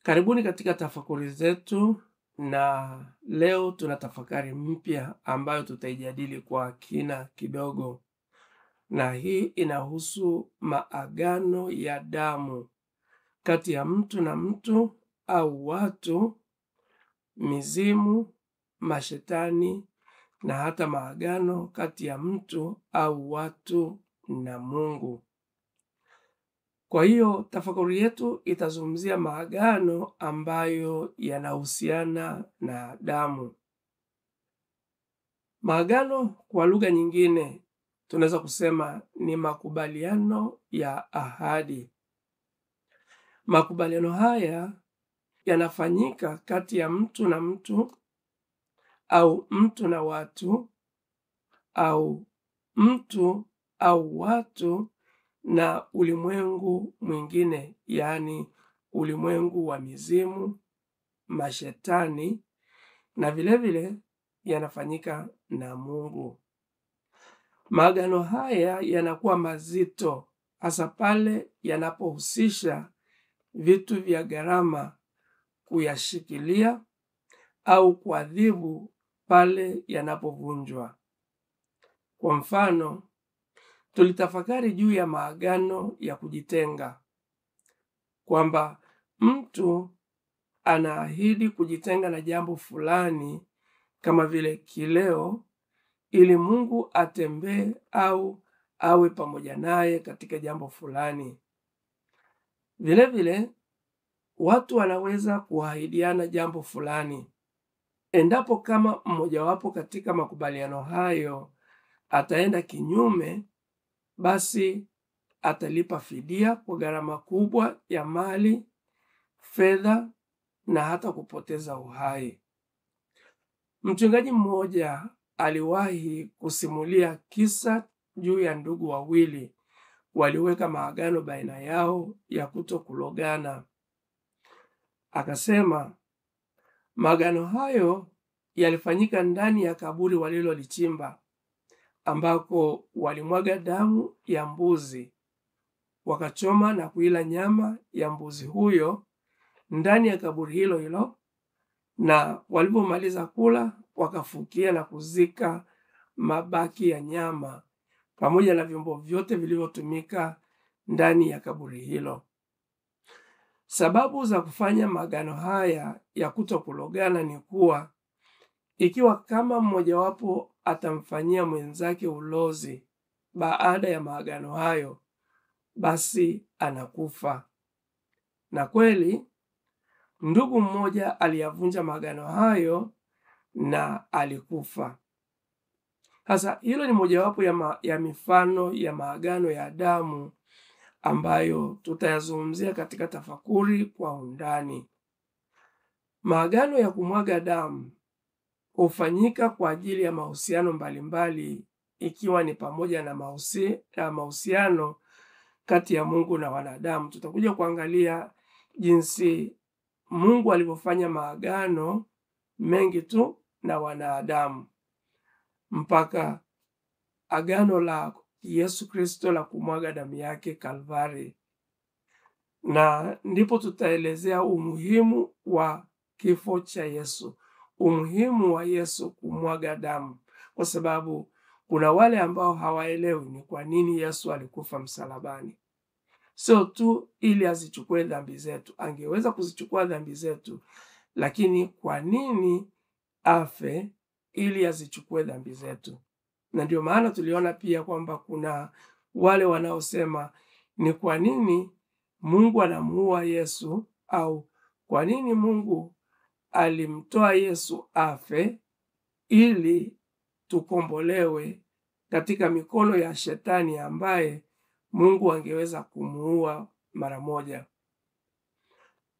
Karibuni katika tafakuri zetu, na leo tuna tafakari mpya ambayo tutaijadili kwa kina kidogo, na hii inahusu maagano ya damu kati ya mtu na mtu au watu, mizimu, mashetani na hata maagano kati ya mtu au watu na Mungu. Kwa hiyo tafakuri yetu itazungumzia maagano ambayo yanahusiana na damu. Maagano kwa lugha nyingine tunaweza kusema ni makubaliano ya ahadi. Makubaliano haya yanafanyika kati ya mtu na mtu au mtu na watu au mtu au watu na ulimwengu mwingine, yaani ulimwengu wa mizimu, mashetani, na vile yanafanyika na Mungu. Maagano haya yanakuwa mazito hasa pale yanapohusisha vitu vya gharama kuyashikilia au kuadhibu pale yanapovunjwa. Kwa mfano, tulitafakari juu ya maagano ya kujitenga, kwamba mtu anaahidi kujitenga na jambo fulani kama vile kileo, ili Mungu atembee au awe pamoja naye katika jambo fulani. Vile watu wanaweza kuahidiana jambo fulani. Endapo kama mmojawapo katika makubaliano hayo ataenda kinyume, basi atalipa fidia kwa gharama kubwa ya mali, fedha na hata kupoteza uhai. Mchungaji mmoja aliwahi kusimulia kisa juu ya ndugu wawili waliweka maagano baina yao ya kutokulogana. Akasema maagano hayo yalifanyika ndani ya kaburi walilolichimba, ambako walimwaga damu ya mbuzi, wakachoma na kuila nyama ya mbuzi huyo ndani ya kaburi hilo hilo, na walipomaliza kula wakafukia na kuzika mabaki ya nyama pamoja na vyombo vyote vilivyotumika ndani ya kaburi hilo. Sababu za kufanya maagano haya ya kutokulogana ni kuwa ikiwa kama mmojawapo atamfanyia mwenzake ulozi baada ya maagano hayo, basi anakufa. Na kweli ndugu mmoja aliyavunja maagano hayo na alikufa. Sasa hilo ni mojawapo ya mifano ya maagano ya damu ambayo tutayazungumzia katika tafakuri kwa undani. Maagano ya kumwaga damu hufanyika kwa ajili ya mahusiano mbalimbali, ikiwa ni pamoja na mahusiano kati ya Mungu na wanadamu. Tutakuja kuangalia jinsi Mungu alivyofanya maagano mengi tu na wanadamu, mpaka agano la Yesu Kristo la kumwaga damu yake Kalvari. Na ndipo tutaelezea umuhimu wa kifo cha Yesu, umuhimu wa Yesu kumwaga damu, kwa sababu kuna wale ambao hawaelewi ni kwa nini Yesu alikufa msalabani. Sio tu ili azichukue dhambi zetu, angeweza kuzichukua dhambi zetu, lakini kwa nini afe? Ili azichukue dhambi zetu. Na ndio maana tuliona pia kwamba kuna wale wanaosema ni kwa nini Mungu anamuua Yesu, au kwa nini Mungu alimtoa Yesu afe ili tukombolewe katika mikono ya shetani ambaye Mungu angeweza kumuua mara moja.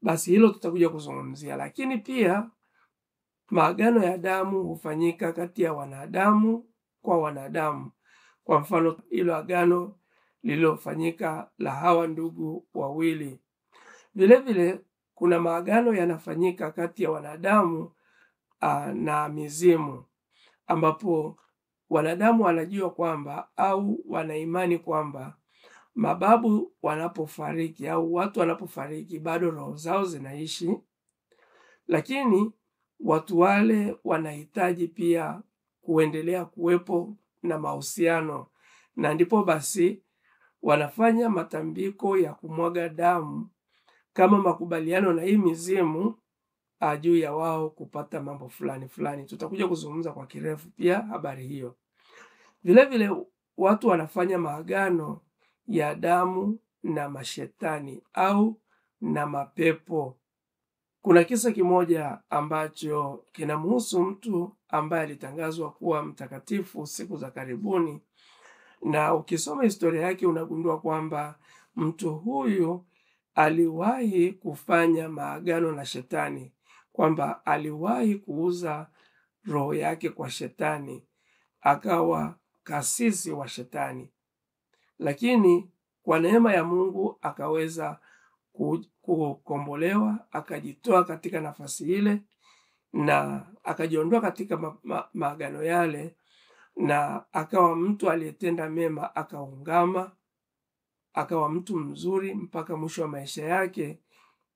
Basi hilo tutakuja kuzungumzia, lakini pia maagano ya damu hufanyika kati ya wanadamu kwa wanadamu. Kwa mfano hilo agano lililofanyika la hawa ndugu wawili. Vile kuna maagano yanafanyika kati ya wanadamu na mizimu, ambapo wanadamu wanajua kwamba au wanaimani kwamba mababu wanapofariki au watu wanapofariki bado roho zao zinaishi, lakini watu wale wanahitaji pia kuendelea kuwepo na mahusiano, na ndipo basi wanafanya matambiko ya kumwaga damu kama makubaliano na hii mizimu juu ya wao kupata mambo fulani fulani. Tutakuja kuzungumza kwa kirefu pia habari hiyo. Vile vile watu wanafanya maagano ya damu na mashetani au na mapepo. Kuna kisa kimoja ambacho kinamhusu mtu ambaye alitangazwa kuwa mtakatifu siku za karibuni, na ukisoma historia yake unagundua kwamba mtu huyu aliwahi kufanya maagano na shetani, kwamba aliwahi kuuza roho yake kwa shetani, akawa kasisi wa shetani, lakini kwa neema ya Mungu akaweza kukombolewa, akajitoa katika nafasi ile na akajiondoa katika maagano yale, na akawa mtu aliyetenda mema, akaungama, akawa mtu mzuri mpaka mwisho wa maisha yake,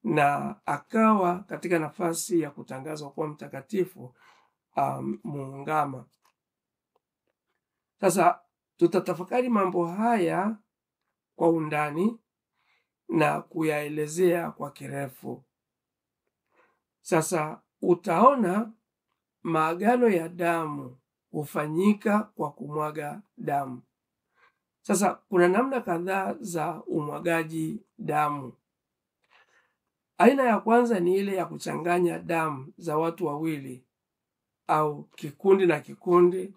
na akawa katika nafasi ya kutangazwa kuwa mtakatifu muungama. Sasa tutatafakari mambo haya kwa undani na kuyaelezea kwa kirefu. Sasa utaona maagano ya damu hufanyika kwa kumwaga damu. Sasa kuna namna kadhaa za umwagaji damu. Aina ya kwanza ni ile ya kuchanganya damu za watu wawili au kikundi na kikundi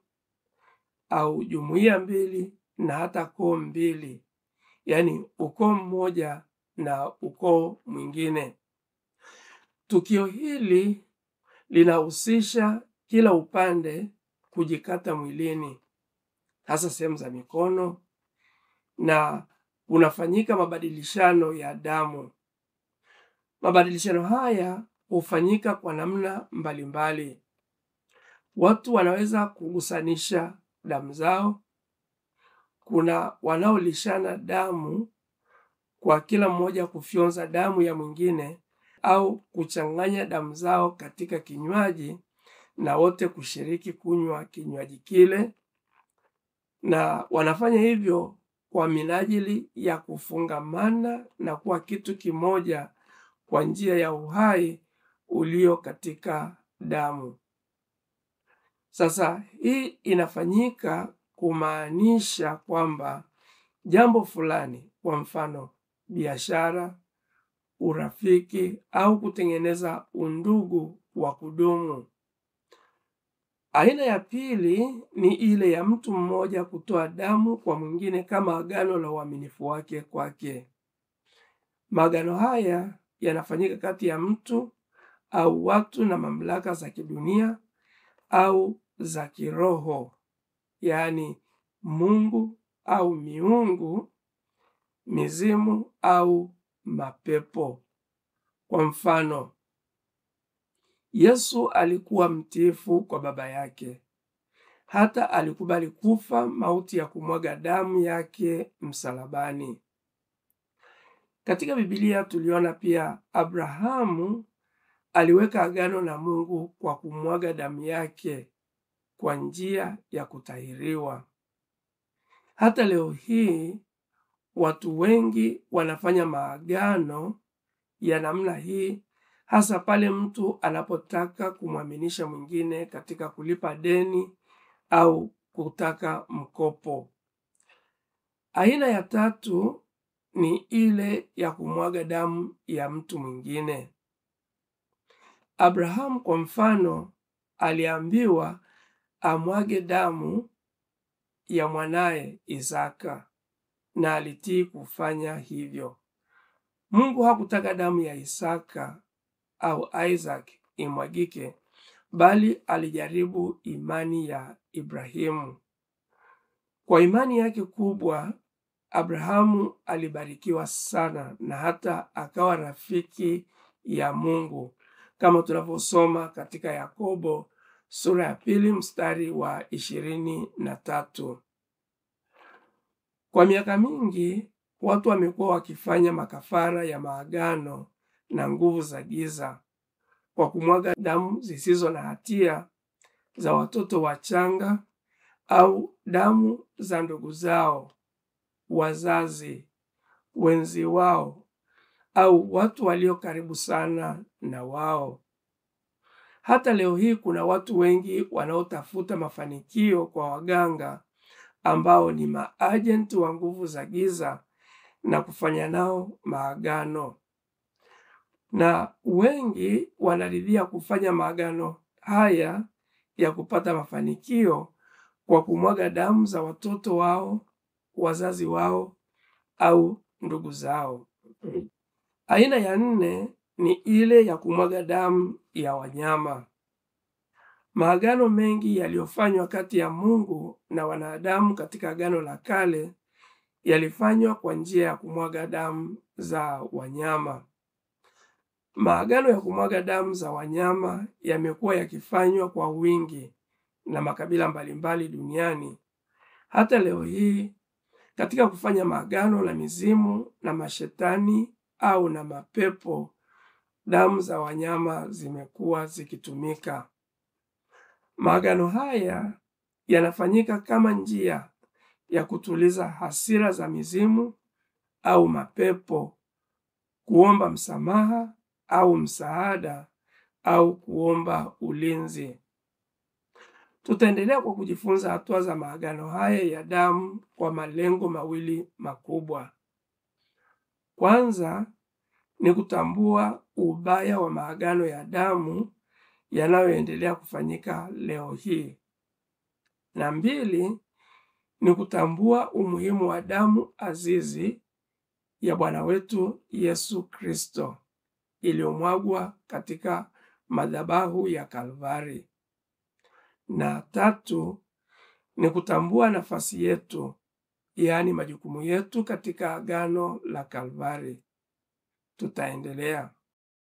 au jumuiya mbili na hata koo mbili, yaani ukoo mmoja na ukoo mwingine. Tukio hili linahusisha kila upande kujikata mwilini, hasa sehemu za mikono, na unafanyika mabadilishano ya damu. Mabadilishano haya hufanyika kwa namna mbalimbali. Watu wanaweza kugusanisha damu zao. Kuna wanaolishana damu kwa kila mmoja kufyonza damu ya mwingine, au kuchanganya damu zao katika kinywaji na wote kushiriki kunywa kinywaji kile, na wanafanya hivyo kwa minajili ya kufungamana na kuwa kitu kimoja kwa njia ya uhai ulio katika damu. Sasa hii inafanyika kumaanisha kwamba jambo fulani, kwa mfano biashara, urafiki au kutengeneza undugu wa kudumu. Aina ya pili ni ile ya mtu mmoja kutoa damu kwa mwingine kama agano la uaminifu wake kwake. Maagano haya yanafanyika kati ya mtu au watu na mamlaka za kidunia au za kiroho, yaani Mungu au miungu, mizimu au mapepo. Kwa mfano, Yesu alikuwa mtiifu kwa Baba yake, hata alikubali kufa mauti ya kumwaga damu yake msalabani. Katika Biblia tuliona pia Abrahamu aliweka agano na Mungu kwa kumwaga damu yake kwa njia ya kutahiriwa. Hata leo hii watu wengi wanafanya maagano ya namna hii, hasa pale mtu anapotaka kumwaminisha mwingine katika kulipa deni au kutaka mkopo. Aina ya tatu ni ile ya kumwaga damu ya mtu mwingine. Abrahamu kwa mfano aliambiwa amwage damu ya mwanaye Isaka, na alitii kufanya hivyo. Mungu hakutaka damu ya Isaka au Isaac imwagike, bali alijaribu imani ya Ibrahimu. Kwa imani yake kubwa, Abrahamu alibarikiwa sana na hata akawa rafiki ya Mungu, kama tunavyosoma katika Yakobo sura ya 2 mstari wa 23. Kwa miaka mingi watu wamekuwa wakifanya makafara ya maagano na nguvu za giza kwa kumwaga damu zisizo na hatia za watoto wachanga au damu za ndugu zao, wazazi, wenzi wao au watu walio karibu sana na wao. Hata leo hii kuna watu wengi wanaotafuta mafanikio kwa waganga ambao ni maajenti wa nguvu za giza na kufanya nao maagano. Na wengi wanaridhia kufanya maagano haya ya kupata mafanikio kwa kumwaga damu za watoto wao, wazazi wao au ndugu zao. Aina ya 4 ni ile ya kumwaga damu ya wanyama. Maagano mengi yaliyofanywa kati ya Mungu na wanadamu katika Agano la Kale yalifanywa kwa njia ya kumwaga damu za wanyama. Maagano ya kumwaga damu za wanyama yamekuwa yakifanywa kwa wingi na makabila mbalimbali duniani. Hata leo hii katika kufanya maagano na mizimu na mashetani au na mapepo, damu za wanyama zimekuwa zikitumika. Maagano haya yanafanyika kama njia ya kutuliza hasira za mizimu au mapepo, kuomba msamaha au msaada au kuomba ulinzi. Tutaendelea kwa kujifunza hatua za maagano haya ya damu kwa malengo mawili makubwa. Kwanza ni kutambua ubaya wa maagano ya damu yanayoendelea kufanyika leo hii. Na 2 ni kutambua umuhimu wa damu azizi ya Bwana wetu Yesu Kristo iliyomwagwa katika madhabahu ya Kalvari. Na 3 ni kutambua nafasi yetu, yaani majukumu yetu katika agano la Kalvari. Tutaendelea.